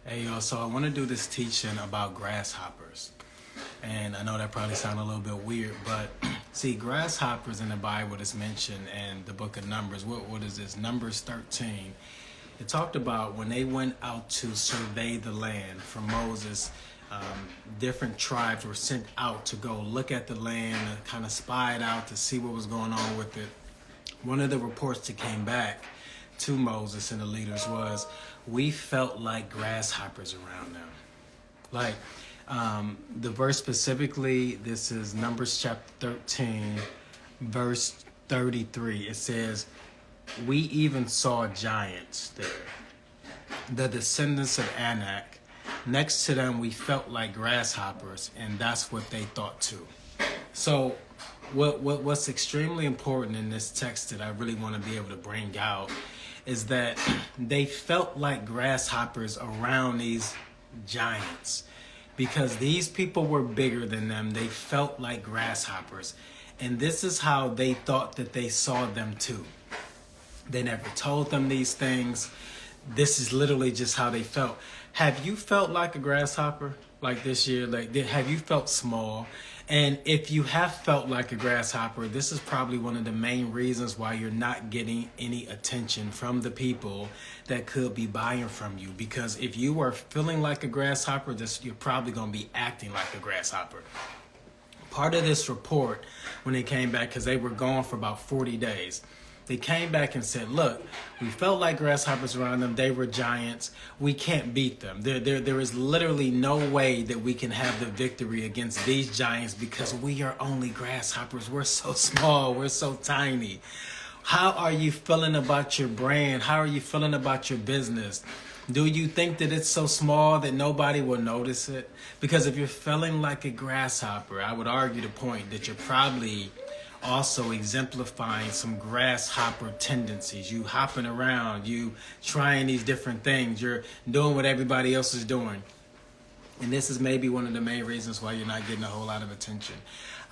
Hey, yo, so I want to do this teaching about grasshoppers. And I know that probably sounds a little bit weird, but see, grasshoppers in the Bible is mentioned in the book of Numbers. What is this? Numbers 13. It talked about when they went out to survey the land for Moses, different tribes were sent out to go look at the land, to kind of spy it out to see what was going on with it. One of the reports that came back to Moses and the leaders was, we felt like grasshoppers around them. Like the verse specifically, this is Numbers chapter 13, verse 33. It says, we even saw giants there, the descendants of Anak. Next to them, we felt like grasshoppers, and that's what they thought too. So what's extremely important in this text that I really want to be able to bring out is that they felt like grasshoppers around these giants because these people were bigger than them. They felt like grasshoppers. And this is how they thought that they saw them too. They never told them these things. This is literally just how they felt. Have you felt like a grasshopper like this year? Like, have you felt small? And if you have felt like a grasshopper, this is probably one of the main reasons why you're not getting any attention from the people that could be buying from you. Because if you are feeling like a grasshopper, you're probably going to be acting like a grasshopper. Part of this report, when they came back, because they were gone for about 40 days, they came back and said, look, we felt like grasshoppers around them. They were giants. We can't beat them. There is literally no way that we can have the victory against these giants because we are only grasshoppers. We're so small. We're so tiny. How are you feeling about your brand? How are you feeling about your business? Do you think that it's so small that nobody will notice it? Because if you're feeling like a grasshopper, I would argue the point that you're probably also exemplifying some grasshopper tendencies. You hopping around, you trying these different things, you're doing what everybody else is doing. And this is maybe one of the main reasons why you're not getting a whole lot of attention.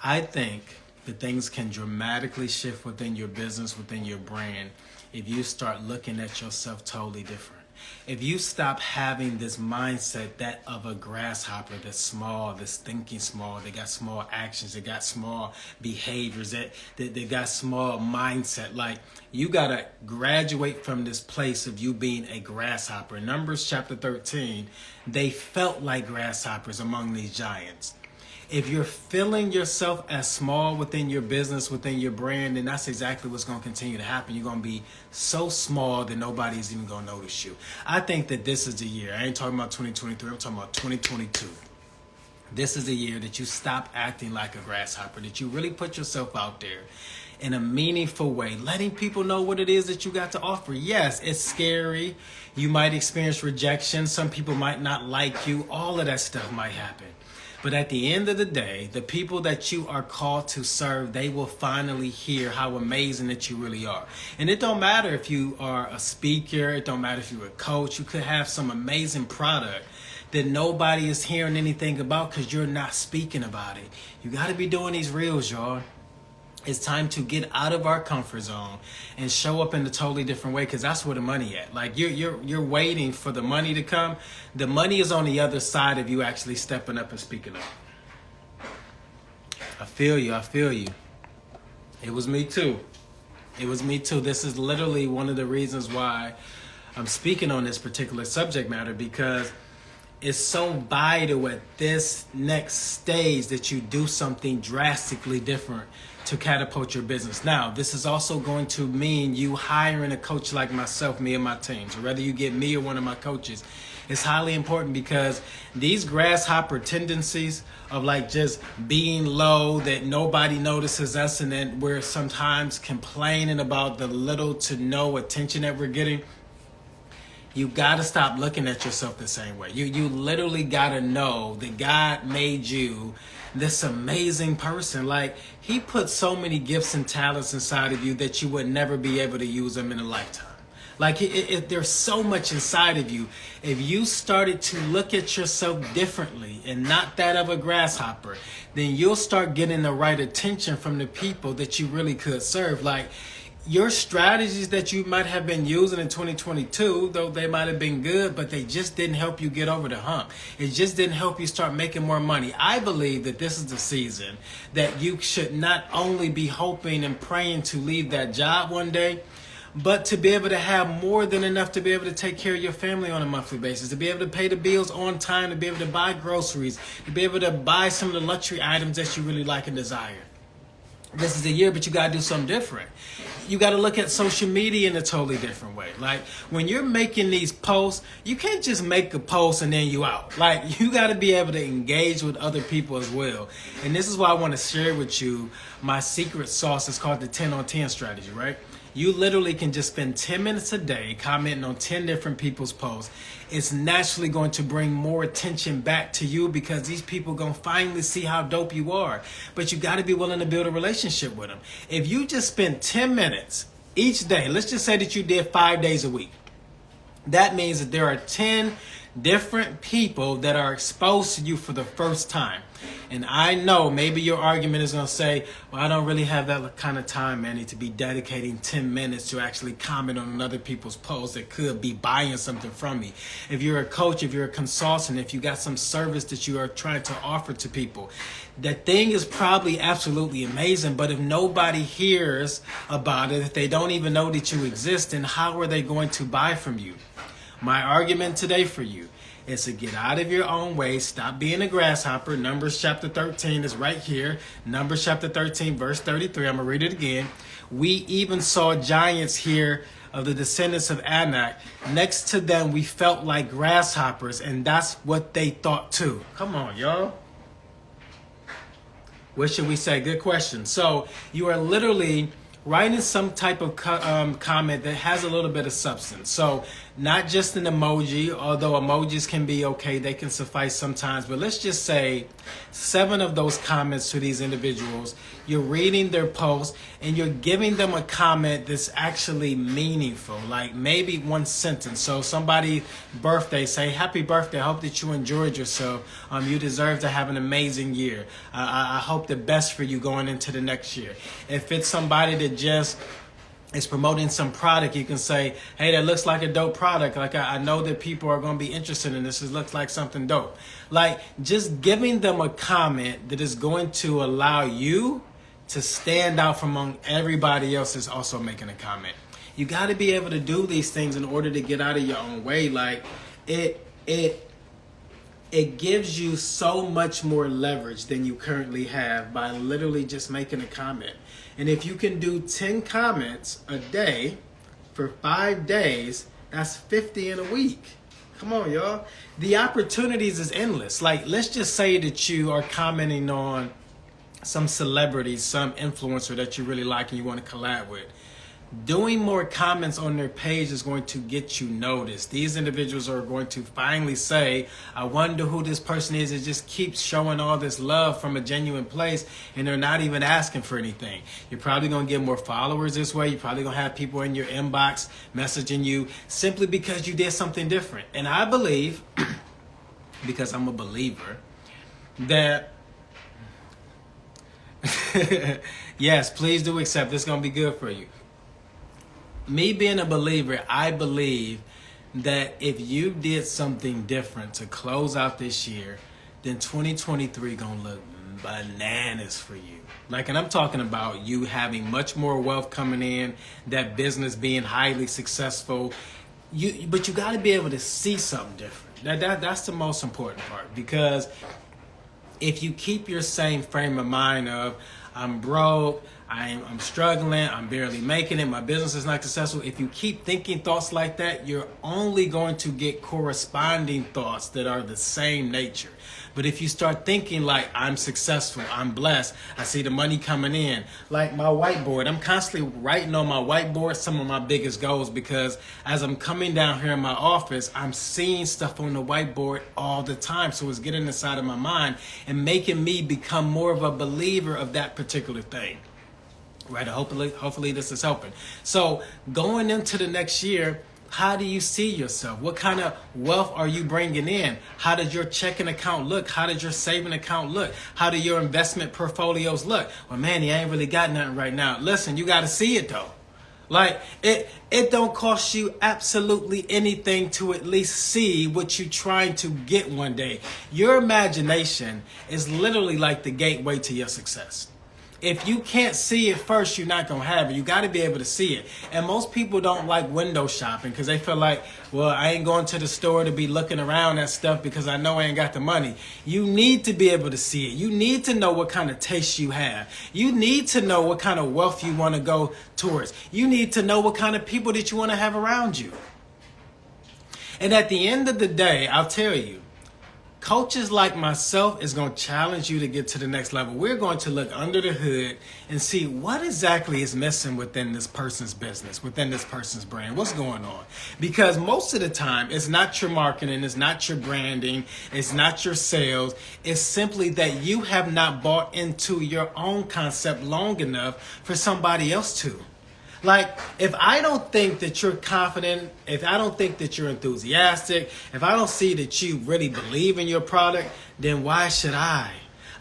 I think that things can dramatically shift within your business, within your brand, if you start looking at yourself totally different. If you stop having this mindset that of a grasshopper that's small, that's thinking small, they got small actions, they got small behaviors, they got small mindset. Like, you got to graduate from this place of you being a grasshopper. In Numbers chapter 13, they felt like grasshoppers among these giants. If you're feeling yourself as small within your business, within your brand, then that's exactly what's going to continue to happen. You're going to be so small that nobody's even going to notice you. I think that this is the year. I ain't talking about 2023. I'm talking about 2022. This is the year that you stop acting like a grasshopper, that you really put yourself out there in a meaningful way, letting people know what it is that you got to offer. Yes, it's scary. You might experience rejection. Some people might not like you. All of that stuff might happen. But at the end of the day, the people that you are called to serve, they will finally hear how amazing that you really are. And it don't matter if you are a speaker, it don't matter if you're a coach, you could have some amazing product that nobody is hearing anything about because you're not speaking about it. You got to be doing these reels, y'all. It's time to get out of our comfort zone and show up in a totally different way, because that's where the money at. Like, you're waiting for the money to come. The money is on the other side of you actually stepping up and speaking up. I feel you. It was me too. This is literally one of the reasons why I'm speaking on this particular subject matter, because it's so vital at this next stage that you do something drastically different to catapult your business. Now, this is also going to mean you hiring a coach like myself, me and my team. So whether you get me or one of my coaches, it's highly important, because these grasshopper tendencies of like just being low, that nobody notices us, and then we're sometimes complaining about the little to no attention that we're getting. You got to stop looking at yourself the same way. You literally got to know that God made you this amazing person. Like, he put so many gifts and talents inside of you that you would never be able to use them in a lifetime. Like, there's so much inside of you. If you started to look at yourself differently and not that of a grasshopper, then you'll start getting the right attention from the people that you really could serve. Like, your strategies that you might have been using in 2022, though they might have been good, but they just didn't help you get over the hump. It just didn't help you start making more money. I believe that this is the season that you should not only be hoping and praying to leave that job one day, but to be able to have more than enough to be able to take care of your family on a monthly basis, to be able to pay the bills on time, to be able to buy groceries, to be able to buy some of the luxury items that you really like and desire. This is the year, but you got to do something different. You got to look at social media in a totally different way. Like, when you're making these posts, you can't just make a post and then you out. Like, you got to be able to engage with other people as well. And this is why I want to share with you my secret sauce. It's called the 10 on 10 strategy, right? You literally can just spend 10 minutes a day commenting on 10 different people's posts. It's naturally going to bring more attention back to you because these people are going to finally see how dope you are. But you got to be willing to build a relationship with them. If you just spend 10 minutes each day, let's just say that you did 5 days a week. That means that there are 10 different people that are exposed to you for the first time. And I know maybe your argument is going to say, well, I don't really have that kind of time, Manny, to be dedicating 10 minutes to actually comment on other people's posts that could be buying something from me. If you're a coach, if you're a consultant, if you got some service that you are trying to offer to people, that thing is probably absolutely amazing. But if nobody hears about it, if they don't even know that you exist, then how are they going to buy from you? My argument today for you is to get out of your own way. Stop being a grasshopper. Numbers chapter 13 is right here. Numbers chapter 13, verse 33. I'm going to read it again. We even saw giants here of the descendants of Anak. Next to them, we felt like grasshoppers, and that's what they thought too. Come on, y'all. What should we say? Good question. So you are literally writing some type of comment that has a little bit of substance. So not just an emoji, although emojis can be okay, they can suffice sometimes. But let's just say 7 of those comments to these individuals, you're reading their post and you're giving them a comment that's actually meaningful, like maybe one sentence. So somebody's birthday, say, happy birthday, I hope that you enjoyed yourself. You deserve to have an amazing year. I hope the best for you going into the next year. If it's somebody that just is promoting some product, you can say, hey, that looks like a dope product. Like, I know that people are going to be interested in this. It looks like something dope. Like, just giving them a comment that is going to allow you to stand out from among everybody else is also making a comment. You got to be able to do these things in order to get out of your own way. Like, it gives you so much more leverage than you currently have by literally just making a comment. And if you can do 10 comments a day for 5 days, that's 50 in a week. Come on, y'all. The opportunities is endless. Like, let's just say that you are commenting on some celebrity, some influencer that you really like and you want to collab with. Doing more comments on their page is going to get you noticed. These individuals are going to finally say, I wonder who this person is. It just keeps showing all this love from a genuine place, and they're not even asking for anything. You're probably going to get more followers this way. You're probably going to have people in your inbox messaging you simply because you did something different. And I believe, because I'm a believer, that yes, please do accept. It's going to be good for you. Me being a believer, I believe that if you did something different to close out this year, then 2023 gonna look bananas for you. Like, and I'm talking about you having much more wealth coming in, that business being highly successful. But you got to be able to see something different. That's the most important part, because if you keep your same frame of mind of, I'm broke, I'm struggling, I'm barely making it, my business is not successful. If you keep thinking thoughts like that, you're only going to get corresponding thoughts that are the same nature. But if you start thinking like, I'm successful, I'm blessed, I see the money coming in. Like my whiteboard, I'm constantly writing on my whiteboard some of my biggest goals, because as I'm coming down here in my office, I'm seeing stuff on the whiteboard all the time. So it's getting inside of my mind and making me become more of a believer of that particular thing. Right? Hopefully this is helping. So going into the next year, how do you see yourself? What kind of wealth are you bringing in? How does your checking account look? How does your saving account look? How do your investment portfolios look? Well, Manny, I ain't really got nothing right now. Listen, you got to see it though. Like it don't cost you absolutely anything to at least see what you're trying to get one day. Your imagination is literally like the gateway to your success. If you can't see it first, you're not going to have it. You got to be able to see it. And most people don't like window shopping because they feel like, well, I ain't going to the store to be looking around at stuff because I know I ain't got the money. You need to be able to see it. You need to know what kind of taste you have. You need to know what kind of wealth you want to go towards. You need to know what kind of people that you want to have around you. And at the end of the day, I'll tell you, coaches like myself is going to challenge you to get to the next level. We're going to look under the hood and see what exactly is missing within this person's business, within this person's brand. What's going on? Because most of the time, it's not your marketing, it's not your branding, it's not your sales. It's simply that you have not bought into your own concept long enough for somebody else to. Like, if I don't think that you're confident, if I don't think that you're enthusiastic, if I don't see that you really believe in your product, then why should I?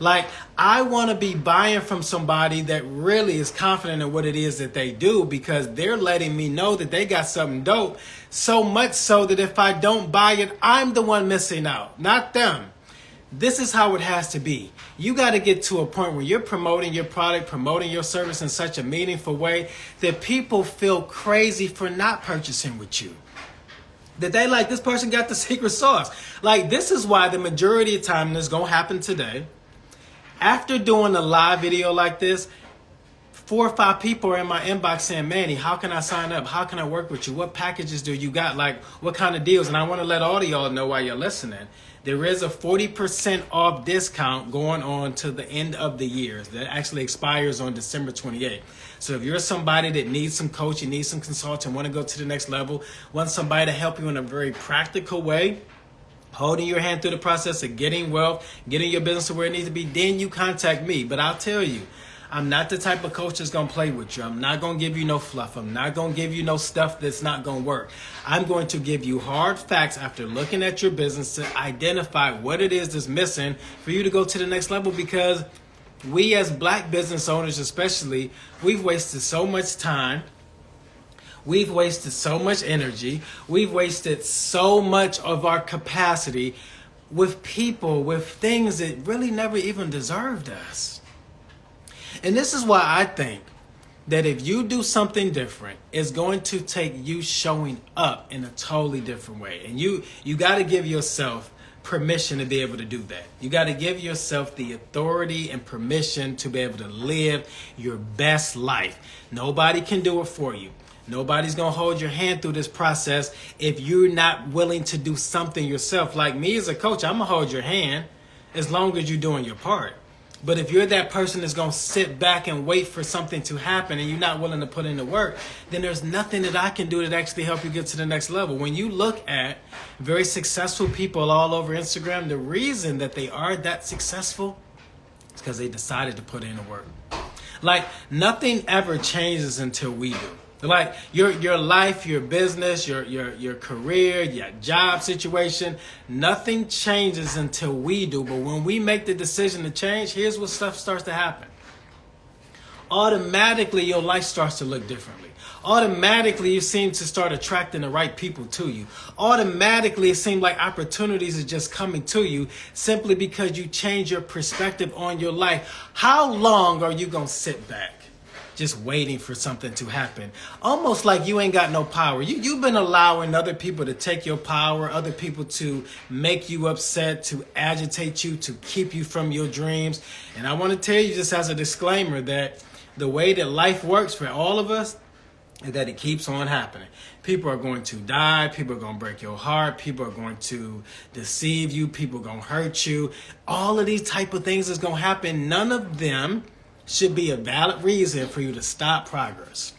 Like, I want to be buying from somebody that really is confident in what it is that they do because they're letting me know that they got something dope, so much so that if I don't buy it, I'm the one missing out, not them. This is how it has to be. You got to get to a point where you're promoting your product, promoting your service in such a meaningful way that people feel crazy for not purchasing with you. That they like, this person got the secret sauce. Like, this is why the majority of time, and it's going to happen today, after doing a live video like this, 4 or 5 people are in my inbox saying, Manny, how can I sign up? How can I work with you? What packages do you got? Like, what kind of deals? And I want to let all of y'all know while you're listening, there is a 40% off discount going on to the end of the year. That actually expires on December 28th. So if you're somebody that needs some coaching, needs some consulting, want to go to the next level, want somebody to help you in a very practical way, holding your hand through the process of getting wealth, getting your business to where it needs to be, then you contact me. But I'll tell you, I'm not the type of coach that's going to play with you. I'm not going to give you no fluff. I'm not going to give you no stuff that's not going to work. I'm going to give you hard facts after looking at your business to identify what it is that's missing for you to go to the next level, because we as black business owners especially, we've wasted so much time. We've wasted so much energy. We've wasted so much of our capacity with people, with things that really never even deserved us. And this is why I think that if you do something different, it's going to take you showing up in a totally different way. And you got to give yourself permission to be able to do that. You got to give yourself the authority and permission to be able to live your best life. Nobody can do it for you. Nobody's going to hold your hand through this process if you're not willing to do something yourself. Like me as a coach, I'm going to hold your hand as long as you're doing your part. But if you're that person that's going to sit back and wait for something to happen and you're not willing to put in the work, then there's nothing that I can do that actually help you get to the next level. When you look at very successful people all over Instagram, the reason that they are that successful is because they decided to put in the work. Like, nothing ever changes until we do. Like your life, your business, your career, your job situation, nothing changes until we do. But when we make the decision to change, here's what stuff starts to happen. Automatically, your life starts to look differently. Automatically, you seem to start attracting the right people to you. Automatically, it seems like opportunities are just coming to you simply because you change your perspective on your life. How long are you going to sit back just waiting for something to happen? Almost like you ain't got no power. You've been allowing other people to take your power, other people to make you upset, to agitate you, to keep you from your dreams. And I want to tell you just as a disclaimer that the way that life works for all of us is that it keeps on happening. People are going to die. People are going to break your heart. People are going to deceive you. People are going to hurt you. All of these type of things is going to happen. None of them should be a valid reason for you to stop progress.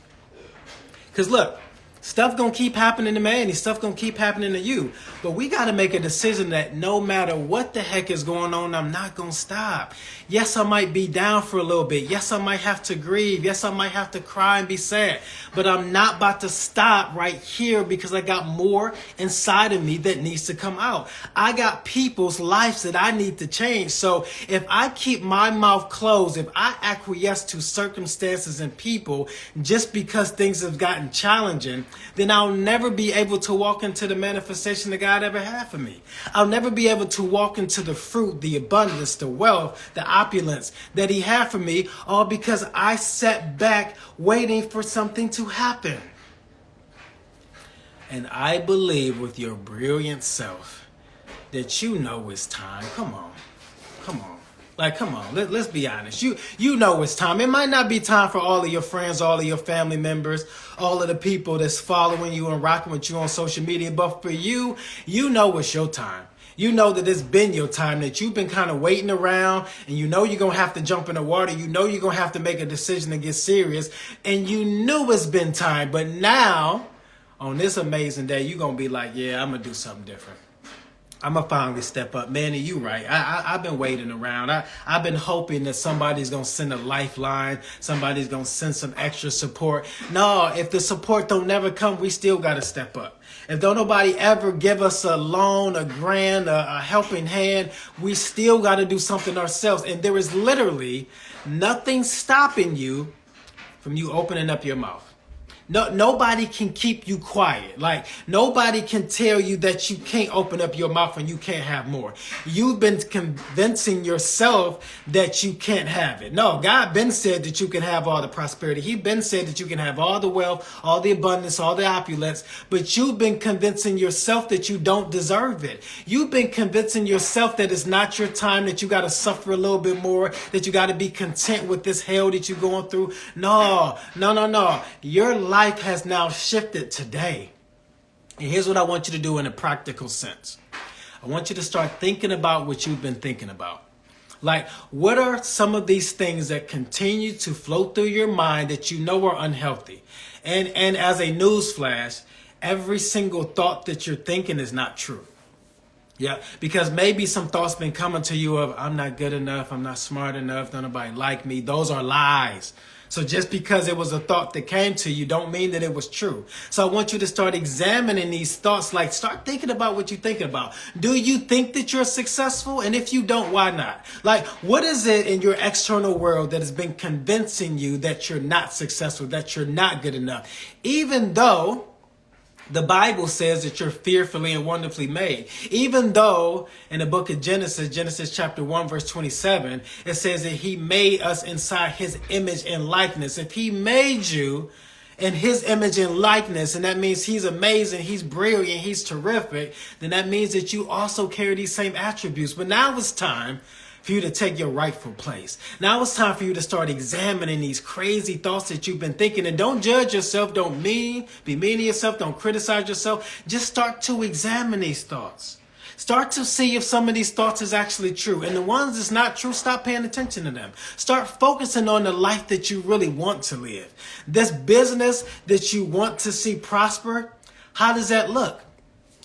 Because look, Stuff gonna keep happening to Manny. Stuff gonna keep happening to you. But we gotta make a decision that no matter what the heck is going on, I'm not gonna stop. Yes, I might be down for a little bit. Yes, I might have to grieve. Yes, I might have to cry and be sad. But I'm not about to stop right here because I got more inside of me that needs to come out. I got people's lives that I need to change. So if I keep my mouth closed, if I acquiesce to circumstances and people just because things have gotten challenging, then I'll never be able to walk into the manifestation that God ever had for me. I'll never be able to walk into the fruit, the abundance, the wealth, the opulence that he had for me, all because I sat back waiting for something to happen. And I believe with your brilliant self that you know it's time. Come on. Like, come on, let's be honest. You know it's time. It might not be time for all of your friends, all of your family members, all of the people that's following you and rocking with you on social media. But for you, you know it's your time. You know that it's been your time, that you've been kind of waiting around, and you know you're going to have to jump in the water. You know you're going to have to make a decision to get serious. And you knew it's been time. But now, on this amazing day, you're going to be like, yeah, I'm going to do something different. I'm going to finally step up. Manny, you right. I've been waiting around. I've been hoping that somebody's going to send a lifeline. Somebody's going to send some extra support. No, if the support don't never come, we still got to step up. If don't nobody ever give us a loan, a grant, a helping hand, we still got to do something ourselves. And there is literally nothing stopping you from you opening up your mouth. No, nobody can keep you quiet. Like, nobody can tell you that you can't open up your mouth and you can't have more. You've been convincing yourself that you can't have it. No, God been said that you can have all the prosperity. He been said that you can have all the wealth, all the abundance, all the opulence. But you've been convincing yourself that you don't deserve it. You've been convincing yourself that it's not your time, that you got to suffer a little bit more, that you got to be content with this hell that you're going through. No. Your life has now shifted today. And here's what I want you to do in a practical sense. I want you to start thinking about what you've been thinking about. Like, what are some of these things that continue to flow through your mind that you know are unhealthy? And as a news flash, every single thought that you're thinking is not true. Yeah, because maybe some thoughts been coming to you of, I'm not good enough, I'm not smart enough, don't nobody like me. Those are lies. So just because it was a thought that came to you don't mean that it was true. So I want you to start examining these thoughts. Like, start thinking about what you're thinking about. Do you think that you're successful? And if you don't, why not? Like, what is it in your external world that has been convincing you that you're not successful, that you're not good enough? Even though the Bible says that you're fearfully and wonderfully made. Even though in the book of Genesis chapter 1, verse 27, it says that he made us inside his image and likeness. If he made you in his image and likeness, and that means he's amazing, he's brilliant, he's terrific, then that means that you also carry these same attributes. But now it's time for you to take your rightful place. Now it's time for you to start examining these crazy thoughts that you've been thinking. And don't judge yourself. Don't be mean to yourself. Don't criticize yourself. Just start to examine these thoughts. Start to see if some of these thoughts is actually true. And the ones that's not true, stop paying attention to them. Start focusing on the life that you really want to live. This business that you want to see prosper, how does that look?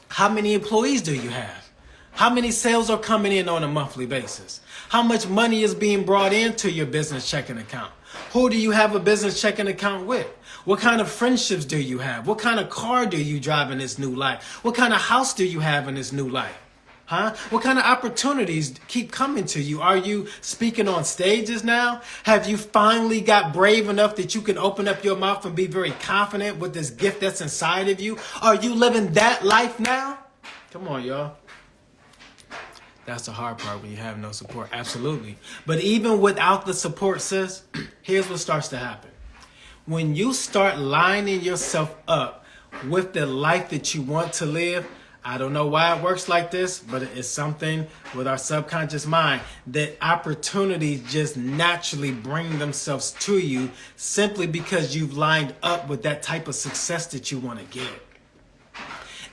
How many employees do you have? How many sales are coming in on a monthly basis? How much money is being brought into your business checking account? Who do you have a business checking account with? What kind of friendships do you have? What kind of car do you drive in this new life? What kind of house do you have in this new life? What kind of opportunities keep coming to you? Are you speaking on stages now? Have you finally got brave enough that you can open up your mouth and be very confident with this gift that's inside of you? Are you living that life now? Come on, y'all. That's the hard part when you have no support. Absolutely. But even without the support, sis, here's what starts to happen. When you start lining yourself up with the life that you want to live, I don't know why it works like this, but it's something with our subconscious mind that opportunities just naturally bring themselves to you simply because you've lined up with that type of success that you want to get.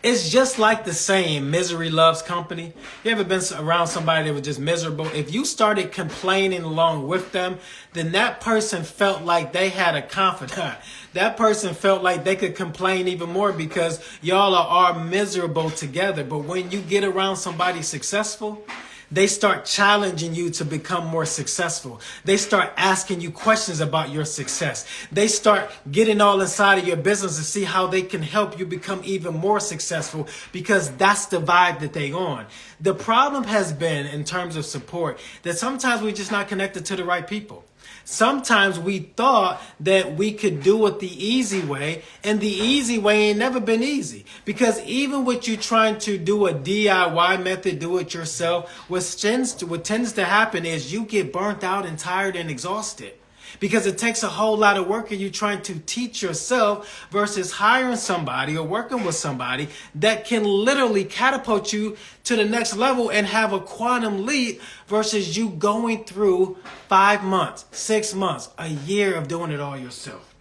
It's just like the saying, misery loves company. You ever been around somebody that was just miserable? If you started complaining along with them, then that person felt like they had a confidant. that person felt like they could complain even more because y'all are miserable together. But when you get around somebody successful, they start challenging you to become more successful. They start asking you questions about your success. They start getting all inside of your business to see how they can help you become even more successful, because that's the vibe that they on. The problem has been, in terms of support, that sometimes we're just not connected to the right people. Sometimes we thought that we could do it the easy way, and the easy way ain't never been easy. Because even with you trying to do a DIY method, do it yourself, what tends to happen is you get burnt out and tired and exhausted. Because it takes a whole lot of work of you trying to teach yourself versus hiring somebody or working with somebody that can literally catapult you to the next level and have a quantum leap versus you going through 5 months, 6 months, a year of doing it all yourself.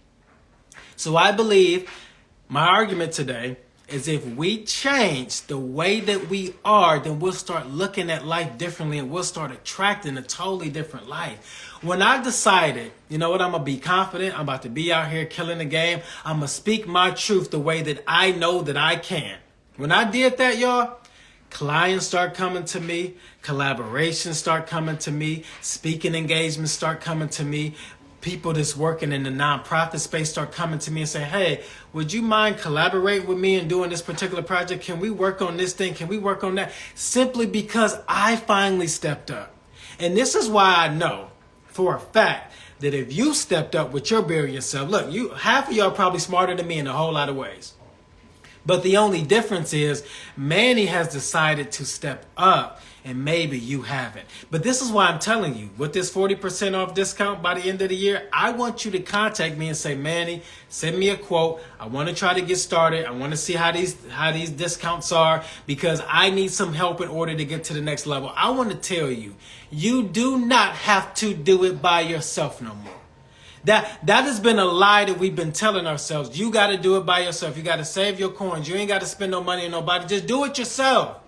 So I believe my argument today is if we change the way that we are, then we'll start looking at life differently and we'll start attracting a totally different life. When I decided, you know what, I'm going to be confident, I'm about to be out here killing the game, I'm going to speak my truth the way that I know that I can. When I did that, y'all, clients start coming to me, collaborations start coming to me, speaking engagements start coming to me. People that's working in the nonprofit space start coming to me and say, hey, would you mind collaborating with me and doing this particular project? Can we work on this thing? Can we work on that? Simply because I finally stepped up. And this is why I know for a fact that if you stepped up with your brilliant self, look, half of y'all probably smarter than me in a whole lot of ways. But the only difference is Manny has decided to step up and maybe you haven't. But this is why I'm telling you, with this 40% off discount by the end of the year, I want you to contact me and say, Manny, send me a quote. I want to try to get started. I want to see how these discounts are, because I need some help in order to get to the next level. I want to tell you, you do not have to do it by yourself no more. That has been a lie that we've been telling ourselves. You got to do it by yourself. You got to save your coins. You ain't got to spend no money on nobody. Just do it yourself.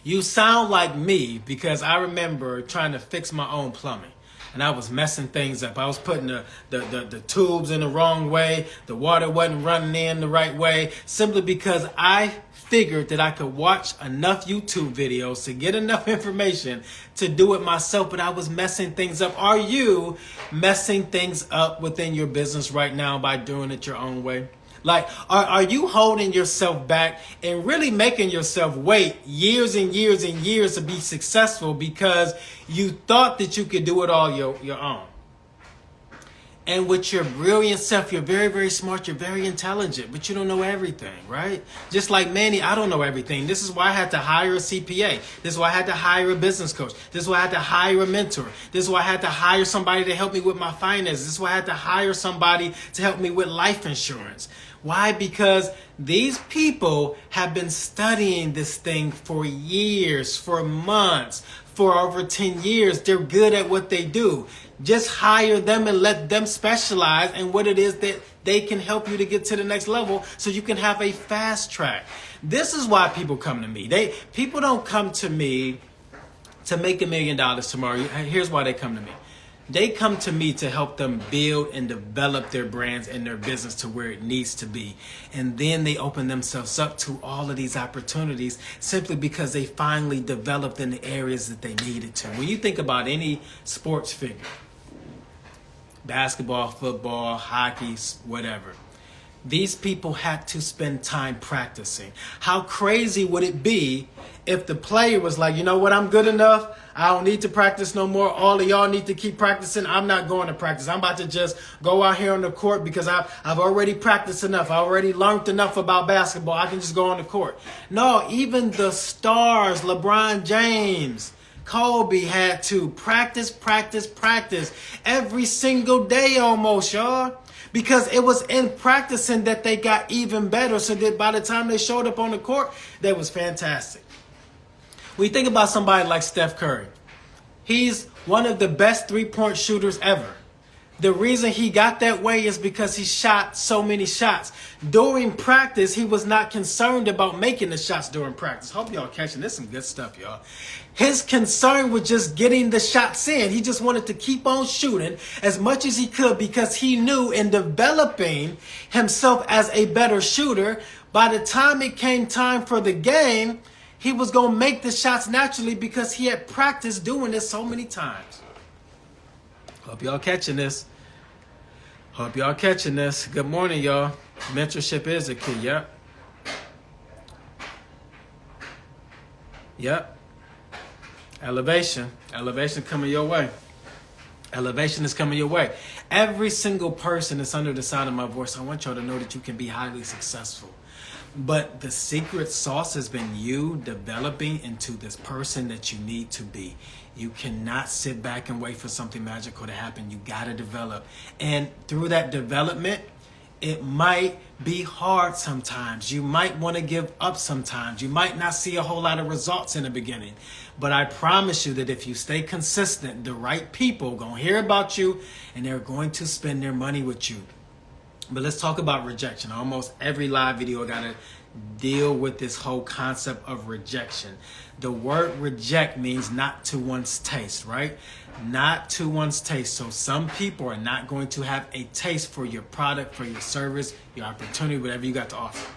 You sound like me, because I remember trying to fix my own plumbing. And I was messing things up. I was putting the tubes in the wrong way. The water wasn't running in the right way. Simply because I figured that I could watch enough YouTube videos to get enough information to do it myself. But I was messing things up. Are you messing things up within your business right now by doing it your own way? Like, are you holding yourself back and really making yourself wait years and years and years to be successful because you thought that you could do it all your own? And with your brilliant self, you're very, very smart, you're very intelligent, but you don't know everything, right? Just like Manny, I don't know everything. This is why I had to hire a CPA. This is why I had to hire a business coach. This is why I had to hire a mentor. This is why I had to hire somebody to help me with my finances. This is why I had to hire somebody to help me with life insurance. Why? Because these people have been studying this thing for years, for months, for over 10 years. They're good at what they do. Just hire them and let them specialize in what it is that they can help you to get to the next level so you can have a fast track. This is why people come to me. People don't come to me to make $1 million tomorrow. Here's why they come to me. They come to me to help them build and develop their brands and their business to where it needs to be. And then they open themselves up to all of these opportunities simply because they finally developed in the areas that they needed to. When you think about any sports figure, basketball, football, hockey, whatever, these people had to spend time practicing. How crazy would it be if the player was like, you know what, I'm good enough. I don't need to practice no more. All of y'all need to keep practicing. I'm not going to practice. I'm about to just go out here on the court because I've already practiced enough. I already learned enough about basketball. I can just go on the court. No, even the stars, LeBron James, Kobe had to practice every single day almost, y'all. Because it was in practicing that they got even better, so that by the time they showed up on the court, they was fantastic. When you think about somebody like Steph Curry, he's one of the best three-point shooters ever. The reason he got that way is because he shot so many shots. During practice, he was not concerned about making the shots during practice. Hope y'all catching this. Some good stuff, y'all. His concern was just getting the shots in. He just wanted to keep on shooting as much as he could because he knew in developing himself as a better shooter, by the time it came time for the game, he was going to make the shots naturally because he had practiced doing this so many times. Hope y'all catching this. Hope y'all catching this. Good morning, y'all. Mentorship is a key. Yep. Yep. Elevation. Elevation coming your way. Elevation is coming your way. Every single person that's under the sound of my voice, I want y'all to know that you can be highly successful. But the secret sauce has been you developing into this person that you need to be. You cannot sit back and wait for something magical to happen. You got to develop. And through that development, it might be hard sometimes. You might want to give up sometimes. You might not see a whole lot of results in the beginning. But I promise you that if you stay consistent, the right people are going to hear about you and they're going to spend their money with you. But let's talk about rejection. Almost every live video I got to deal with this whole concept of rejection. The word reject means not to one's taste, right? Not to one's taste. So some people are not going to have a taste for your product, for your service, your opportunity, whatever you got to offer.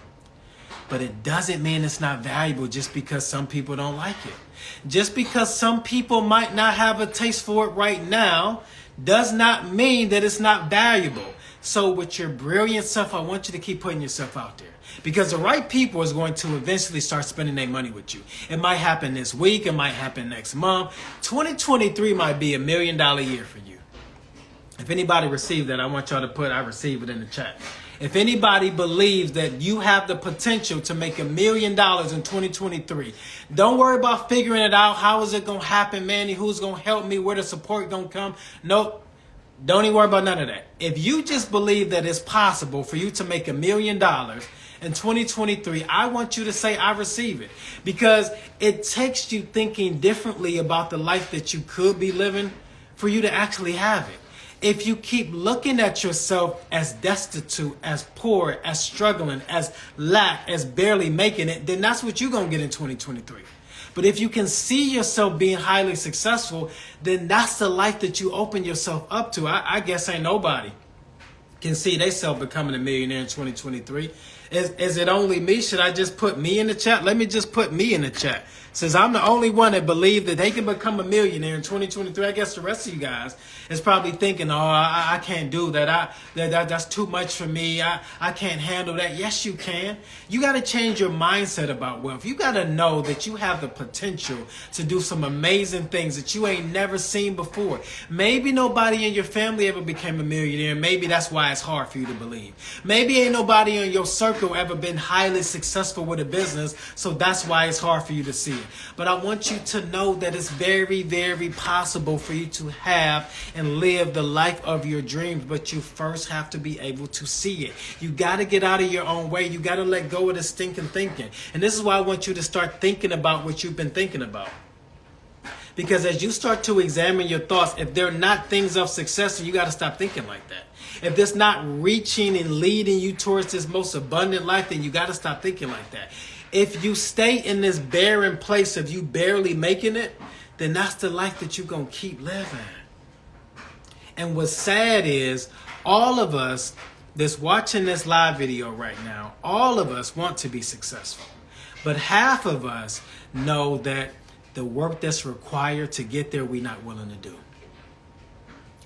But it doesn't mean it's not valuable just because some people don't like it. Just because some people might not have a taste for it right now does not mean that it's not valuable. So with your brilliant self, I want you to keep putting yourself out there. Because the right people is going to eventually start spending their money with you. It might happen this week. It might happen next month. 2023 might be $1 million year for you. If anybody received that, I want y'all to put, I receive it in the chat. If anybody believes that you have the potential to make $1 million in 2023, don't worry about figuring it out. How is it going to happen, Manny? Who's going to help me? Where the support going to come? Nope. Don't even worry about none of that. If you just believe that it's possible for you to make $1 million in 2023, I want you to say, I receive it. Because it takes you thinking differently about the life that you could be living for you to actually have it. If you keep looking at yourself as destitute, as poor, as struggling, as lack, as barely making it, then that's what you're going to get in 2023. But if you can see yourself being highly successful, then that's the life that you open yourself up to. I guess ain't nobody can see themselves becoming a millionaire in 2023. Is it only me? Should I just put me in the chat? Let me just put me in the chat. Since I'm the only one that believe that they can become a millionaire in 2023, I guess the rest of you guys is probably thinking, oh, I can't do that. That's too much for me. I can't handle that. Yes, you can. You got to change your mindset about wealth. You got to know that you have the potential to do some amazing things that you ain't never seen before. Maybe nobody in your family ever became a millionaire. Maybe that's why it's hard for you to believe. Maybe ain't nobody in your circle ever been highly successful with a business, so that's why it's hard for you to see it. But I want you to know that it's very, very possible for you to have and live the life of your dreams, but you first have to be able to see it. You got to get out of your own way. You got to let go of the stinking thinking. And this is why I want you to start thinking about what you've been thinking about. Because as you start to examine your thoughts, if they're not things of success, you got to stop thinking like that. If it's not reaching and leading you towards this most abundant life, then you got to stop thinking like that. If you stay in this barren place of you barely making it, then that's the life that you're going to keep living. And what's sad is all of us that's watching this live video right now, all of us want to be successful. But half of us know that the work that's required to get there, we're not willing to do.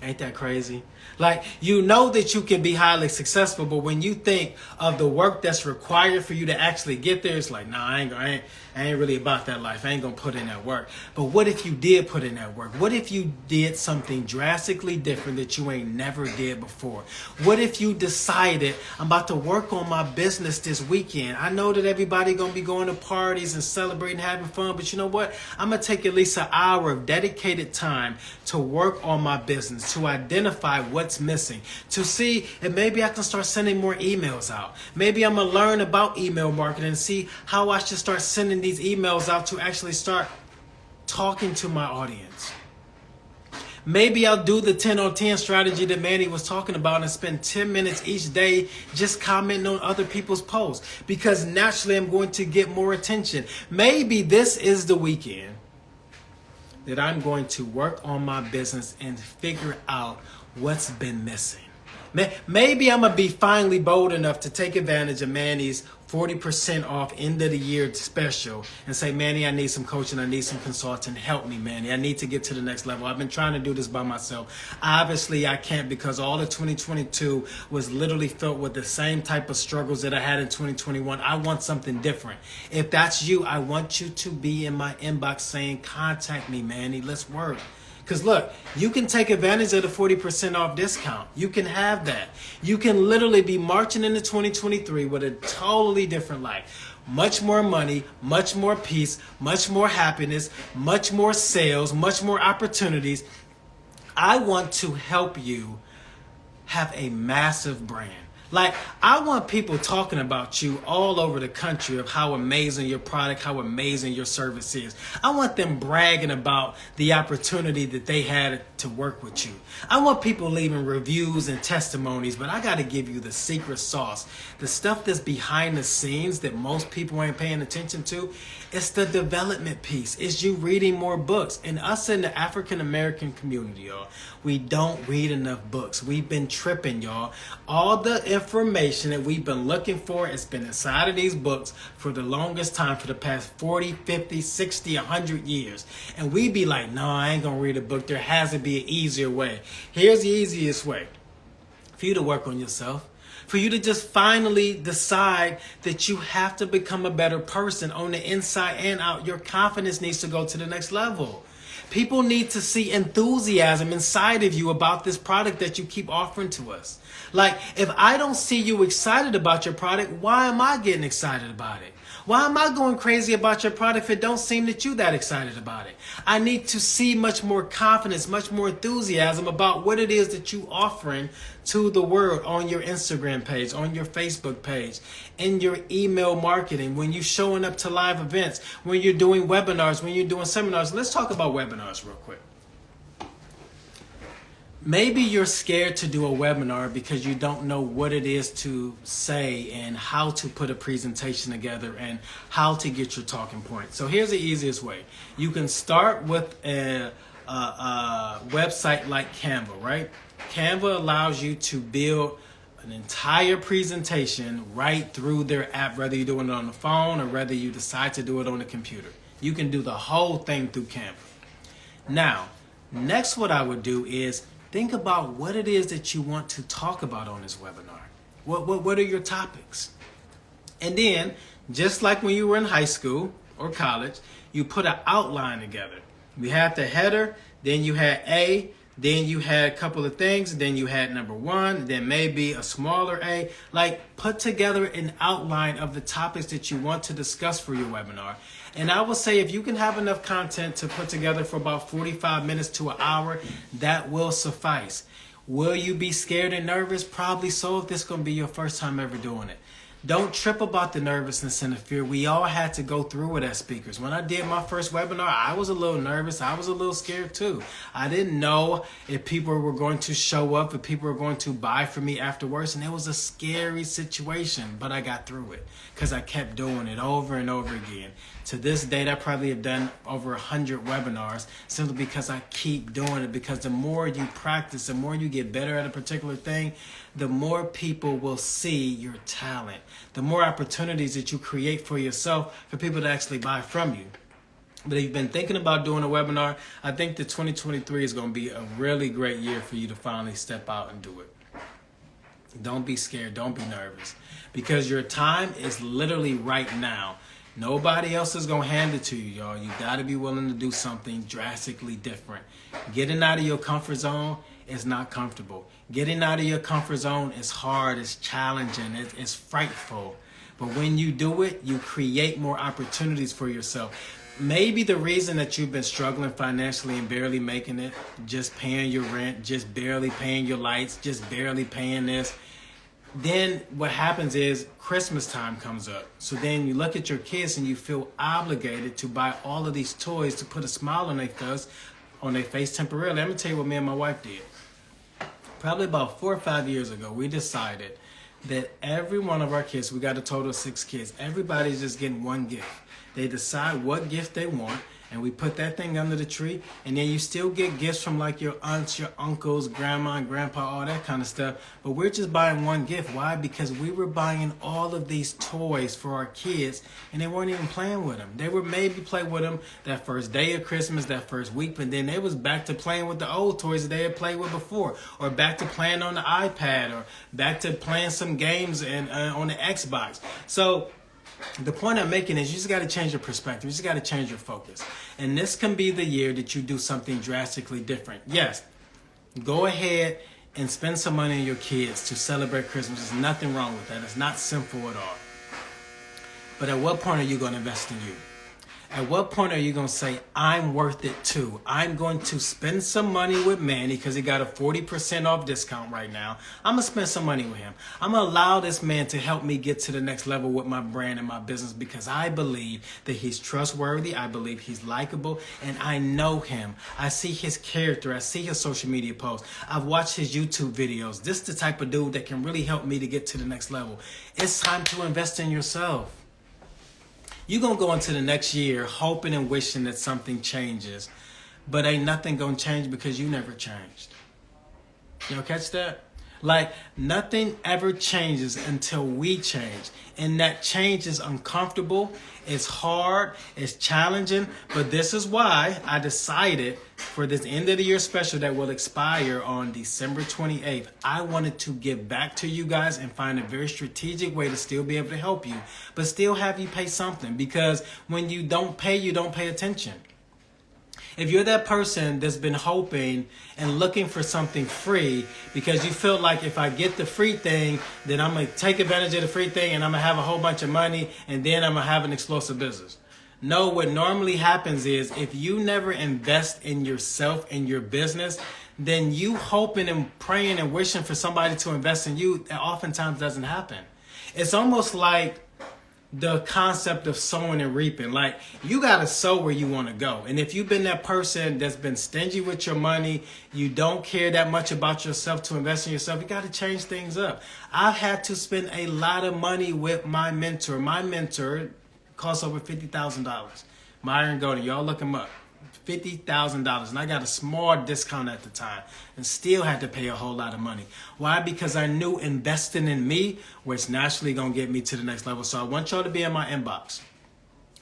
Ain't that crazy? Like, you know that you can be highly successful, but when you think of the work that's required for you to actually get there, it's like, nah, I ain't really about that life. I ain't gonna put in that work. But what if you did put in that work? What if you did something drastically different that you ain't never did before? What if you decided, I'm about to work on my business this weekend. I know that everybody gonna be going to parties and celebrating, having fun, but you know what? I'm gonna take at least an hour of dedicated time to work on my business, to identify what's missing, to see if maybe I can start sending more emails out. Maybe I'm going to learn about email marketing and see how I should start sending these emails out to actually start talking to my audience. Maybe I'll do the 10 on 10 strategy that Manny was talking about and spend 10 minutes each day just commenting on other people's posts, because naturally I'm going to get more attention. Maybe this is the weekend that I'm going to work on my business and figure out what's been missing. Maybe I'm going to be finally bold enough to take advantage of Manny's 40% off end of the year special and say, Manny, I need some coaching. I need some consulting. Help me, Manny. I need to get to the next level. I've been trying to do this by myself. Obviously, I can't, because all of 2022 was literally filled with the same type of struggles that I had in 2021. I want something different. If that's you, I want you to be in my inbox saying, contact me, Manny. Let's work. Because look, you can take advantage of the 40% off discount. You can have that. You can literally be marching into 2023 with a totally different life. Much more money, much more peace, much more happiness, much more sales, much more opportunities. I want to help you have a massive brand. Like, I want people talking about you all over the country of how amazing your product, how amazing your service is. I want them bragging about the opportunity that they had to work with you. I want people leaving reviews and testimonies, but I got to give you the secret sauce. The stuff that's behind the scenes that most people ain't paying attention to. It's the development piece. It's you reading more books. And us in the African American community, y'all, we don't read enough books. We've been tripping, y'all. All the information that we've been looking for has been inside of these books for the longest time, for the past 40, 50, 60, 100 years. And we be like, no, I ain't going to read a book. There has to be an easier way. Here's the easiest way for you to work on yourself. For you to just finally decide that you have to become a better person on the inside and out. Your confidence needs to go to the next level. People need to see enthusiasm inside of you about this product that you keep offering to us. Like, if I don't see you excited about your product, why am I getting excited about it? Why am I going crazy about your product if it don't seem that you that excited about it? I need to see much more confidence, much more enthusiasm about what it is that you offering to the world on your Instagram page, on your Facebook page, in your email marketing, when you're showing up to live events, when you're doing webinars, when you're doing seminars. Let's talk about webinars real quick. Maybe you're scared to do a webinar because you don't know what it is to say and how to put a presentation together and how to get your talking point. So here's the easiest way. You can start with a website like Canva, right? Canva allows you to build an entire presentation right through their app, whether you're doing it on the phone or whether you decide to do it on the computer. You can do the whole thing through Canva. Now, next what I would do is think about what it is that you want to talk about on this webinar. What are your topics? And then, just like when you were in high school or college, you put an outline together. You had the header, then you had A, then you had a couple of things, then you had number one, then maybe a smaller A. Like, put together an outline of the topics that you want to discuss for your webinar. And I will say, if you can have enough content to put together for about 45 minutes to an hour, that will suffice. Will you be scared and nervous? Probably so, if this is going to be your first time ever doing it. Don't trip about the nervousness and the fear. We all had to go through it as speakers. When I did my first webinar, I was a little nervous. I was a little scared too. I didn't know if people were going to show up, if people were going to buy from me afterwards. And it was a scary situation, but I got through it because I kept doing it over and over again. To this date, I probably have done over 100 webinars simply because I keep doing it. Because the more you practice, the more you get better at a particular thing, the more people will see your talent, the more opportunities that you create for yourself for people to actually buy from you. But if you've been thinking about doing a webinar, I think that 2023 is going to be a really great year for you to finally step out and do it. Don't be scared. Don't be nervous. Because your time is literally right now. Nobody else is going to hand it to you, y'all. You got to be willing to do something drastically different. Getting out of your comfort zone is not comfortable. Getting out of your comfort zone is hard, it's challenging, it's frightful. But when you do it, you create more opportunities for yourself. Maybe the reason that you've been struggling financially and barely making it, just paying your rent, just barely paying your lights, just barely paying this, then what happens is Christmas time comes up. So then you look at your kids and you feel obligated to buy all of these toys to put a smile on their face on their face temporarily. I'm going to tell you what me and my wife did. Probably about 4 or 5 years ago, we decided that every one of our kids, we got a total of 6 kids, everybody's just getting one gift. They decide what gift they want, and we put that thing under the tree, and then you still get gifts from like your aunts, your uncles, grandma and grandpa, all that kind of stuff. But we're just buying one gift. Why? Because we were buying all of these toys for our kids, and they weren't even playing with them. They were maybe play with them that first day of Christmas, that first week, but then they was back to playing with the old toys that they had played with before, or back to playing on the iPad, or back to playing some games and on the Xbox. So the point I'm making is you just got to change your perspective. You just got to change your focus. And this can be the year that you do something drastically different. Yes, go ahead and spend some money on your kids to celebrate Christmas. There's nothing wrong with that. It's not sinful at all. But at what point are you going to invest in you? At what point are you going to say, I'm worth it too? I'm going to spend some money with Manny because he got a 40% off discount right now. I'm going to spend some money with him. I'm going to allow this man to help me get to the next level with my brand and my business because I believe that he's trustworthy. I believe he's likable, and I know him. I see his character. I see his social media posts. I've watched his YouTube videos. This is the type of dude that can really help me to get to the next level. It's time to invest in yourself. You're going to go into the next year hoping and wishing that something changes, but ain't nothing going to change because you never changed. Y'all catch that? Like, nothing ever changes until we change. And that change is uncomfortable, it's hard, it's challenging, but this is why I decided for this end of the year special that will expire on December 28th, I wanted to give back to you guys and find a very strategic way to still be able to help you, but still have you pay something, because when you don't pay attention. If you're that person that's been hoping and looking for something free because you feel like if I get the free thing, then I'm going to take advantage of the free thing and I'm going to have a whole bunch of money and then I'm going to have an explosive business. No, what normally happens is if you never invest in yourself and your business, then you hoping and praying and wishing for somebody to invest in you, that oftentimes doesn't happen. It's almost like the concept of sowing and reaping. Like, you got to sow where you want to go. And if you've been that person that's been stingy with your money, you don't care that much about yourself to invest in yourself, you got to change things up. I've had to spend a lot of money with my mentor. My mentor costs over $50,000. Myron Golden, y'all look him up. $50,000, and I got a small discount at the time and still had to pay a whole lot of money. Why? Because I knew investing in me was naturally going to get me to the next level. So I want y'all to be in my inbox.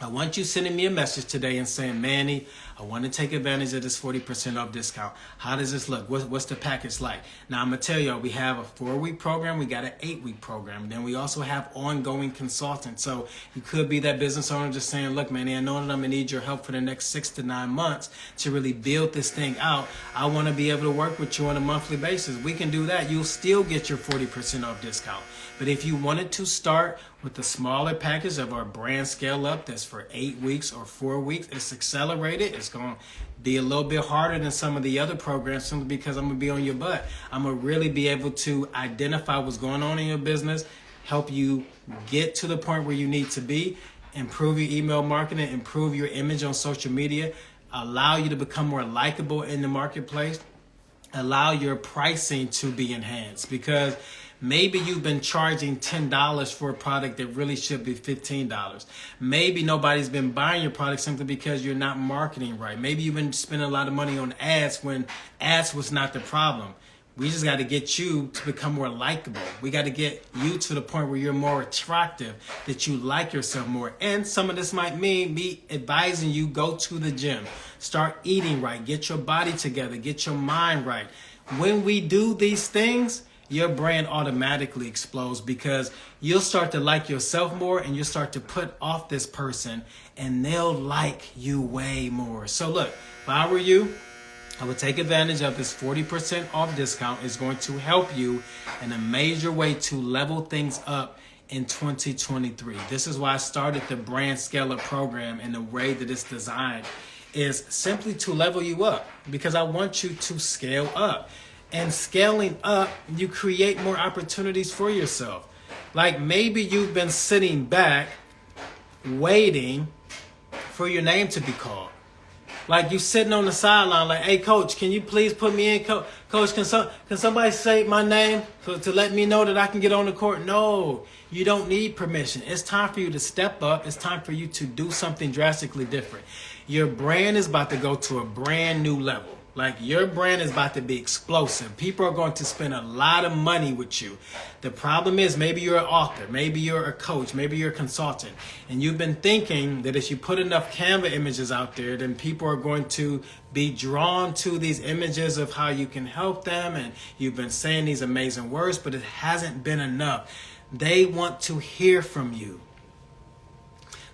I want you sending me a message today and saying, Manny, I want to take advantage of this 40% off discount. How does this look? What's the package like? Now, I'm going to tell y'all, we have a 4-week program. We got an 8-week program. Then we also have ongoing consultants. So you could be that business owner just saying, look, Manny, I know that I'm going to need your help for the next 6 to 9 months to really build this thing out. I want to be able to work with you on a monthly basis. We can do that. You'll still get your 40% off discount. But if you wanted to start with the smaller package of our brand scale up, that's for 8 weeks or 4 weeks, it's accelerated. It's going to be a little bit harder than some of the other programs simply because I'm going to be on your butt. I'm going to really be able to identify what's going on in your business, help you get to the point where you need to be, improve your email marketing, improve your image on social media, allow you to become more likable in the marketplace, allow your pricing to be enhanced, because maybe you've been charging $10 for a product that really should be $15. Maybe nobody's been buying your product simply because you're not marketing right. Maybe you've been spending a lot of money on ads when ads was not the problem. We just got to get you to become more likable. We got to get you to the point where you're more attractive, that you like yourself more. And some of this might mean me advising you go to the gym, start eating right, get your body together, get your mind right. When we do these things, your brand automatically explodes because you'll start to like yourself more and you'll start to put off this person and they'll like you way more. So look, if I were you, I would take advantage of this 40% off discount. It's going to help you in a major way to level things up in 2023. This is why I started the brand scale up program, and the way that it's designed is simply to level you up, because I want you to scale up. And scaling up, you create more opportunities for yourself. Like, maybe you've been sitting back waiting for your name to be called. Like you sitting on the sideline, like, hey, coach, can you please put me in? Coach, can somebody say my name to let me know that I can get on the court? No, you don't need permission. It's time for you to step up. It's time for you to do something drastically different. Your brand is about to go to a brand new level. Like your brand is about to be explosive. People are going to spend a lot of money with you. The problem is maybe you're an author, maybe you're a coach, maybe you're a consultant, and you've been thinking that if you put enough Canva images out there, then people are going to be drawn to these images of how you can help them, and you've been saying these amazing words, but it hasn't been enough. They want to hear from you.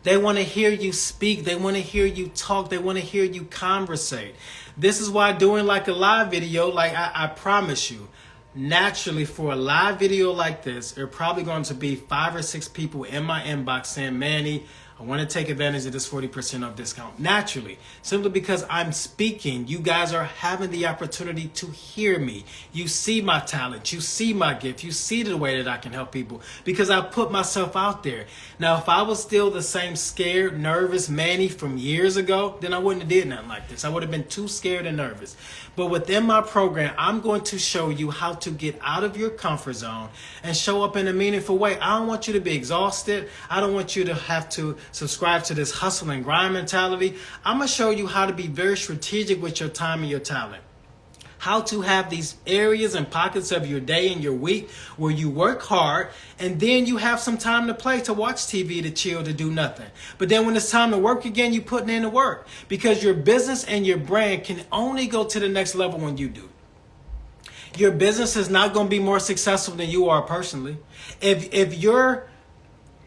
They want to hear you speak. They want to hear you talk. They want to hear you conversate. This is why doing like a live video, like I promise you, naturally for a live video like this, there are probably going to be 5 or 6 people in my inbox saying, Manny, I want to take advantage of this 40% off discount. Naturally, simply because I'm speaking, you guys are having the opportunity to hear me. You see my talent, you see my gift, you see the way that I can help people because I put myself out there. Now, if I was still the same scared, nervous Manny from years ago, then I wouldn't have did nothing like this. I would have been too scared and nervous. But within my program, I'm going to show you how to get out of your comfort zone and show up in a meaningful way. I don't want you to be exhausted. I don't want you to have to subscribe to this hustle and grind mentality. I'm going to show you how to be very strategic with your time and your talent. How to have these areas and pockets of your day and your week where you work hard and then you have some time to play, to watch TV, to chill, to do nothing. But then when it's time to work again, you're putting in the work because your business and your brand can only go to the next level when you do. Your business is not going to be more successful than you are personally. If you're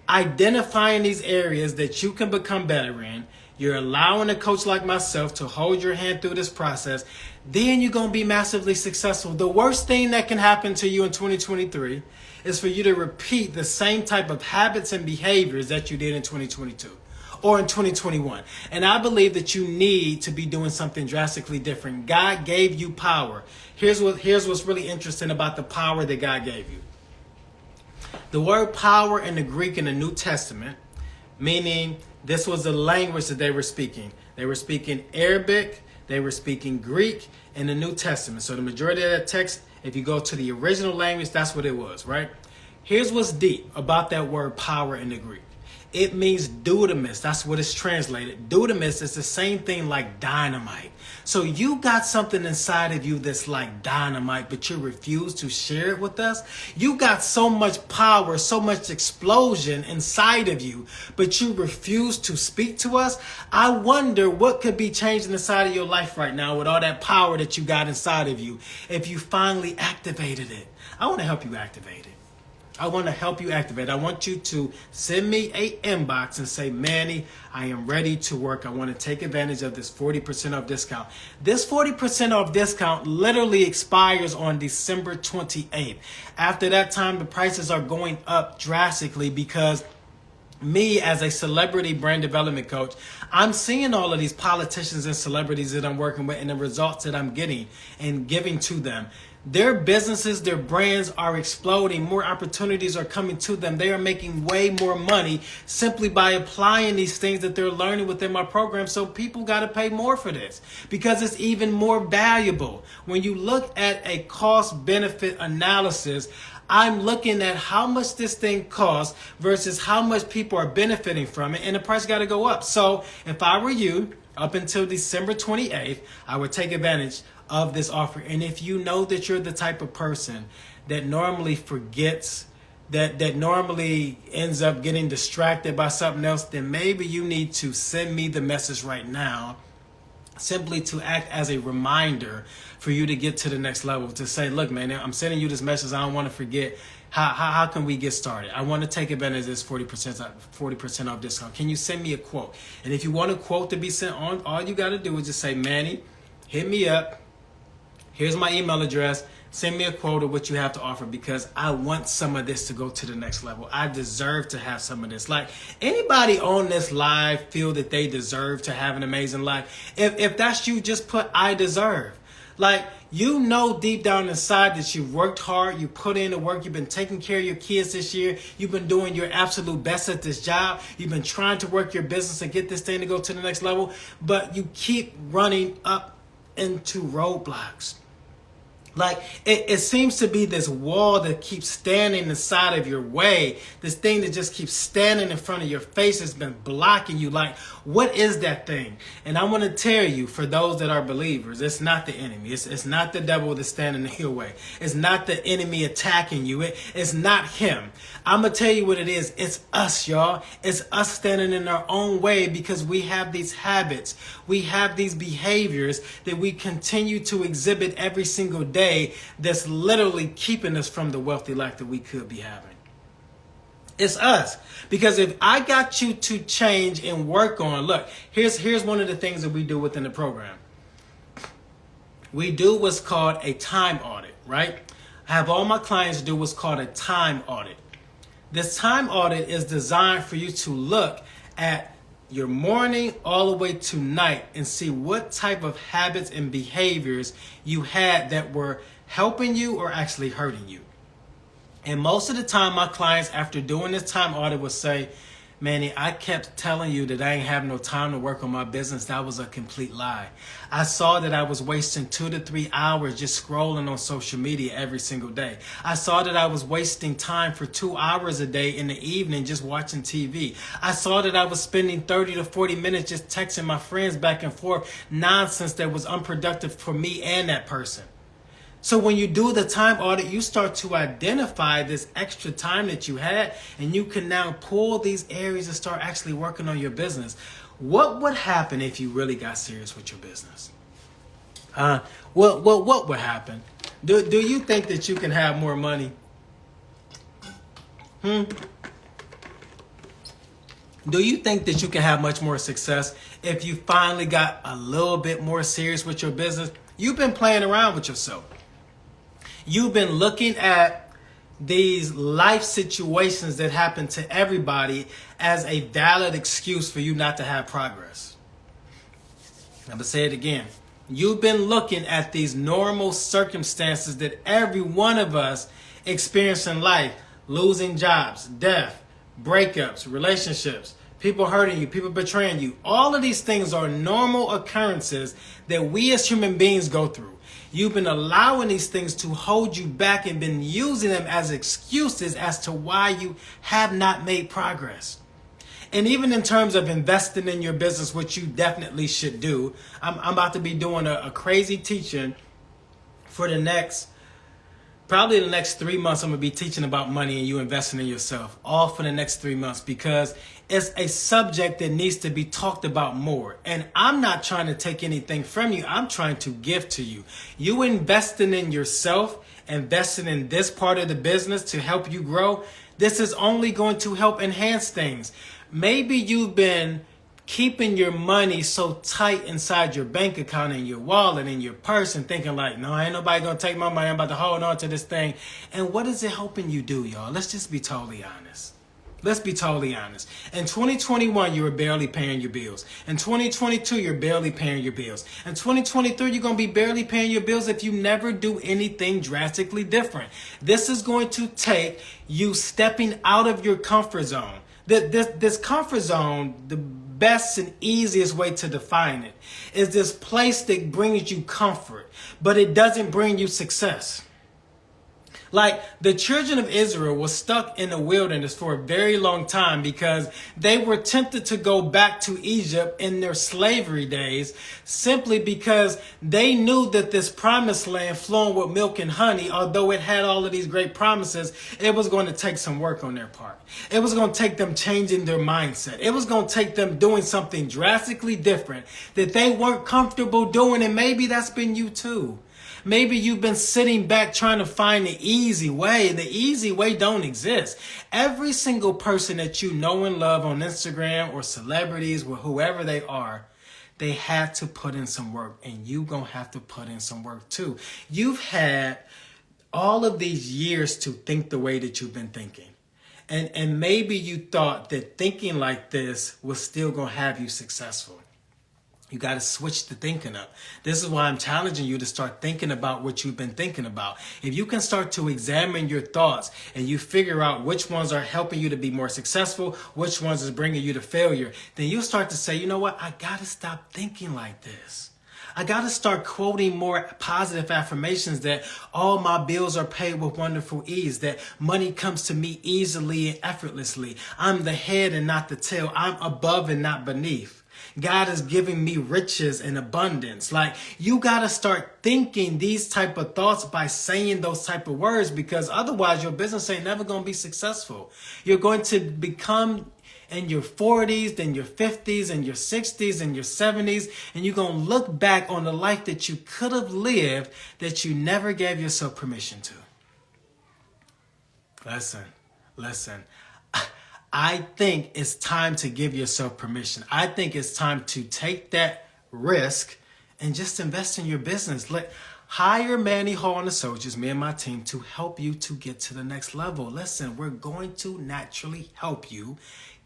identifying these areas that you can become better in, you're allowing a coach like myself to hold your hand through this process, then you're going to be massively successful. The worst thing that can happen to you in 2023 is for you to repeat the same type of habits and behaviors that you did in 2022 or in 2021. And I believe that you need to be doing something drastically different. God gave you power. Here's what's really interesting about the power that God gave you. The word power in the Greek in the New Testament, meaning this was the language that they were speaking. They were speaking Arabic, they were speaking Greek in the New Testament. So the majority of that text, if you go to the original language, that's what it was, right? Here's what's deep about that word power in the Greek. It means dunamis. That's what it's translated. Dunamis is the same thing like dynamite. So you got something inside of you that's like dynamite, but you refuse to share it with us. You got so much power, so much explosion inside of you, but you refuse to speak to us. I wonder what could be changing inside of your life right now with all that power that you got inside of you if you finally activated it. I want to help you activate it. I want to help you activate. I want you to send me an inbox and say, Manny, I am ready to work. I want to take advantage of this 40% off discount. This 40% off discount literally expires on December 28th. After that time, the prices are going up drastically because me as a celebrity brand development coach, I'm seeing all of these politicians and celebrities that I'm working with and the results that I'm getting and giving to them. Their businesses, their brands are exploding. More opportunities are coming to them. They are making way more money simply by applying these things that they're learning within my program. So people got to pay more for this because it's even more valuable. When you look at a cost-benefit analysis, I'm looking at how much this thing costs versus how much people are benefiting from it, and the price got to go up. So if I were you, up until December 28th, I would take advantage of this offer. And if you know that you're the type of person that normally forgets, that normally ends up getting distracted by something else, then maybe you need to send me the message right now, simply to act as a reminder for you to get to the next level, to say, look, man, I'm sending you this message. I don't want to forget. How can we get started? I want to take advantage of this 40% off discount. Can you send me a quote? And if you want a quote to be sent on, all you got to do is just say, Manny, hit me up. Here's my email address. Send me a quote of what you have to offer because I want some of this to go to the next level. I deserve to have some of this. Like, anybody on this live feel that they deserve to have an amazing life? If that's you, just put I deserve. Like, you know deep down inside that you've worked hard, you put in the work, you've been taking care of your kids this year, you've been doing your absolute best at this job, you've been trying to work your business and get this thing to go to the next level, but you keep running up into roadblocks. Like, it seems to be this wall that keeps standing inside of your way. This thing that just keeps standing in front of your face has been blocking you. Like, what is that thing? And I want to tell you, for those that are believers, it's not the enemy. It's not the devil that's standing in your way. It's not the enemy attacking you. It's not him. I'm going to tell you what it is. It's us, y'all. It's us standing in our own way because we have these habits. We have these behaviors that we continue to exhibit every single day that's literally keeping us from the wealthy life that we could be having. It's us. Because if I got you to change and work on, look, here's one of the things that we do within the program. We do what's called a time audit, right? I have all my clients do what's called a time audit. This time audit is designed for you to look at your morning all the way to night and see what type of habits and behaviors you had that were helping you or actually hurting you. And most of the time, my clients, after doing this time audit, will say, Manny, I kept telling you that I ain't have no time to work on my business. That was a complete lie. I saw that I was wasting 2 to 3 hours just scrolling on social media every single day. I saw that I was wasting time for 2 hours a day in the evening just watching TV. I saw that I was spending 30 to 40 minutes just texting my friends back and forth, nonsense that was unproductive for me and that person. So when you do the time audit, you start to identify this extra time that you had, and you can now pull these areas and start actually working on your business. What would happen if you really got serious with your business? What would happen? Do you think that you can have more money? Do you think that you can have much more success if you finally got a little bit more serious with your business? You've been playing around with yourself. You've been looking at these life situations that happen to everybody as a valid excuse for you not to have progress. I'm going to say it again. You've been looking at these normal circumstances that every one of us experience in life. Losing jobs, death, breakups, relationships, people hurting you, people betraying you. All of these things are normal occurrences that we as human beings go through. You've been allowing these things to hold you back and been using them as excuses as to why you have not made progress. And even in terms of investing in your business, which you definitely should do, I'm about to be doing a crazy teaching for probably the next 3 months. I'm going to be teaching about money and you investing in yourself, all for the next 3 months, because it's a subject that needs to be talked about more. And I'm not trying to take anything from you. I'm trying to give to you. You investing in yourself, investing in this part of the business to help you grow, this is only going to help enhance things. Maybe you've been keeping your money so tight inside your bank account and your wallet and your purse and thinking like, no, ain't nobody gonna take my money. I'm about to hold on to this thing. And what is it helping you do, y'all? Let's just be totally honest. Let's be totally honest. In 2021, you were barely paying your bills. In 2022, you're barely paying your bills. In 2023, you're going to be barely paying your bills if you never do anything drastically different. This is going to take you stepping out of your comfort zone. This comfort zone, the best and easiest way to define it, is this place that brings you comfort, but it doesn't bring you success. Like, the children of Israel were stuck in the wilderness for a very long time because they were tempted to go back to Egypt in their slavery days, simply because they knew that this promised land flowing with milk and honey, although it had all of these great promises, it was going to take some work on their part. It was going to take them changing their mindset. It was going to take them doing something drastically different that they weren't comfortable doing, and maybe that's been you too. Maybe you've been sitting back trying to find the easy way. The easy way don't exist. Every single person that you know and love on Instagram or celebrities or whoever they are, they had to put in some work, and you gonna have to put in some work too. You've had all of these years to think the way that you've been thinking. And maybe you thought that thinking like this was still gonna have you successful. You got to switch the thinking up. This is why I'm challenging you to start thinking about what you've been thinking about. If you can start to examine your thoughts and you figure out which ones are helping you to be more successful, which ones is bringing you to failure, then you'll start to say, you know what? I got to stop thinking like this. I got to start quoting more positive affirmations that all my bills are paid with wonderful ease, that money comes to me easily and effortlessly. I'm the head and not the tail. I'm above and not beneath. God is giving me riches and abundance. Like, you got to start thinking these type of thoughts by saying those type of words, because otherwise your business ain't never going to be successful. You're going to become in your 40s, then your 50s, and your 60s, and your 70s, and you're going to look back on the life that you could have lived that you never gave yourself permission to. Listen. I think it's time to give yourself permission. I think it's time to take that risk and just invest in your business. Hire Manny Hall and Associates, me and my team, to help you to get to the next level. Listen, we're going to naturally help you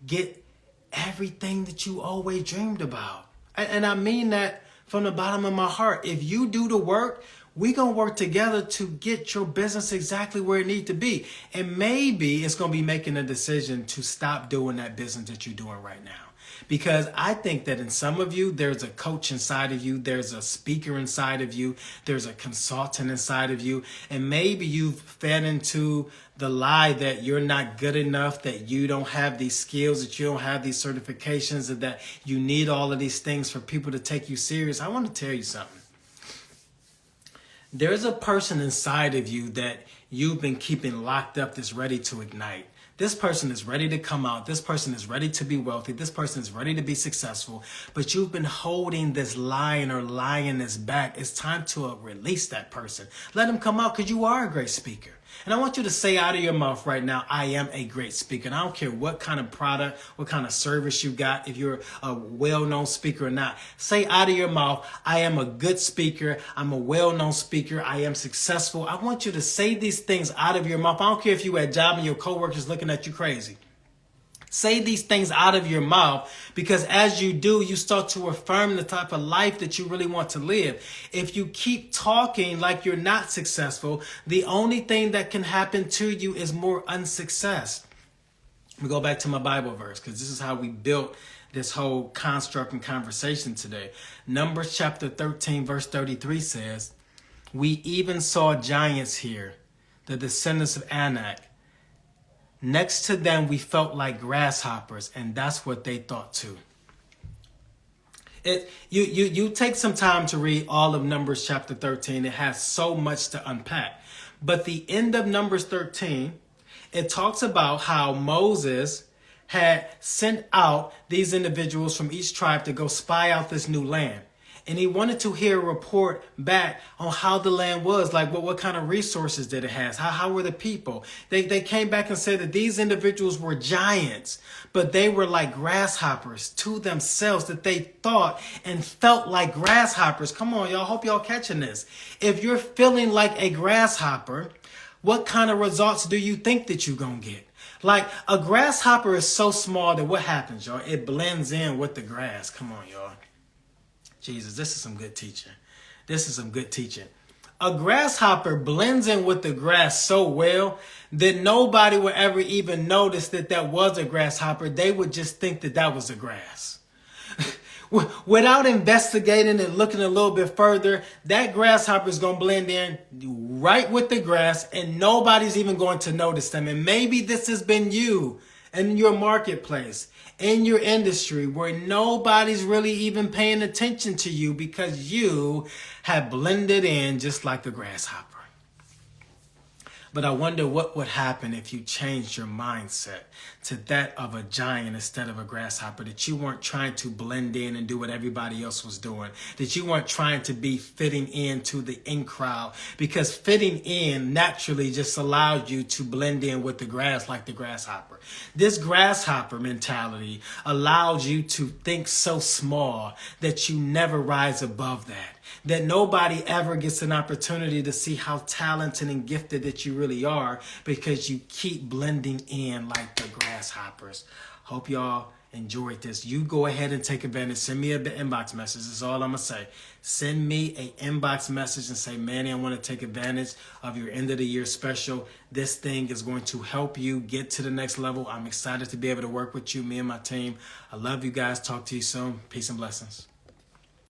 get everything that you always dreamed about. And I mean that from the bottom of my heart. If you do the work, we're going to work together to get your business exactly where it needs to be. And maybe it's going to be making a decision to stop doing that business that you're doing right now. Because I think that in some of you, there's a coach inside of you. There's a speaker inside of you. There's a consultant inside of you. And maybe you've fed into the lie that you're not good enough, that you don't have these skills, that you don't have these certifications, and that you need all of these things for people to take you serious. I want to tell you something. There's a person inside of you that you've been keeping locked up that's ready to ignite. This person is ready to come out. This person is ready to be wealthy. This person is ready to be successful. But you've been holding this lion or lioness back. It's time to release that person. Let them come out, because you are a great speaker. And I want you to say out of your mouth right now, I am a great speaker. And I don't care what kind of product, what kind of service you got, if you're a well-known speaker or not. Say out of your mouth, I am a good speaker. I'm a well-known speaker. I am successful. I want you to say these things out of your mouth. I don't care if you at a job and your coworkers looking at you crazy. Say these things out of your mouth, because as you do, you start to affirm the type of life that you really want to live. If you keep talking like you're not successful, the only thing that can happen to you is more unsuccess. Let me go back to my Bible verse, because this is how we built this whole construct and conversation today. Numbers chapter 13, verse 33 says, we even saw giants here, the descendants of Anak. Next to them, we felt like grasshoppers, and that's what they thought too. You take some time to read all of Numbers chapter 13. It has so much to unpack. But the end of Numbers 13, it talks about how Moses had sent out these individuals from each tribe to go spy out this new land. And he wanted to hear a report back on how the land was, like what kind of resources did it have, how were the people. They came back and said that these individuals were giants, but they were like grasshoppers to themselves, that they thought and felt like grasshoppers. Come on, y'all, hope y'all catching this. If you're feeling like a grasshopper, what kind of results do you think that you're going to get? Like, a grasshopper is so small that what happens, y'all? It blends in with the grass. Come on, y'all. Jesus, this is some good teaching. A grasshopper blends in with the grass so well that nobody would ever even notice that was a grasshopper. They would just think that was the grass. Without investigating and looking a little bit further, that grasshopper is going to blend in right with the grass, and nobody's even going to notice them. And maybe this has been you in your marketplace, in your industry, where nobody's really even paying attention to you because you have blended in just like a grasshopper. But I wonder what would happen if you changed your mindset to that of a giant instead of a grasshopper, that you weren't trying to blend in and do what everybody else was doing, that you weren't trying to be fitting into the in crowd, because fitting in naturally just allows you to blend in with the grass like the grasshopper. This grasshopper mentality allows you to think so small that you never rise above that nobody ever gets an opportunity to see how talented and gifted that you really are, because you keep blending in like the grasshoppers. Hope y'all enjoyed this. You go ahead and take advantage. Send me an inbox message. That's all I'm going to say. Send me an inbox message and say, Manny, I want to take advantage of your end of the year special. This thing is going to help you get to the next level. I'm excited to be able to work with you, me and my team. I love you guys. Talk to you soon. Peace and blessings.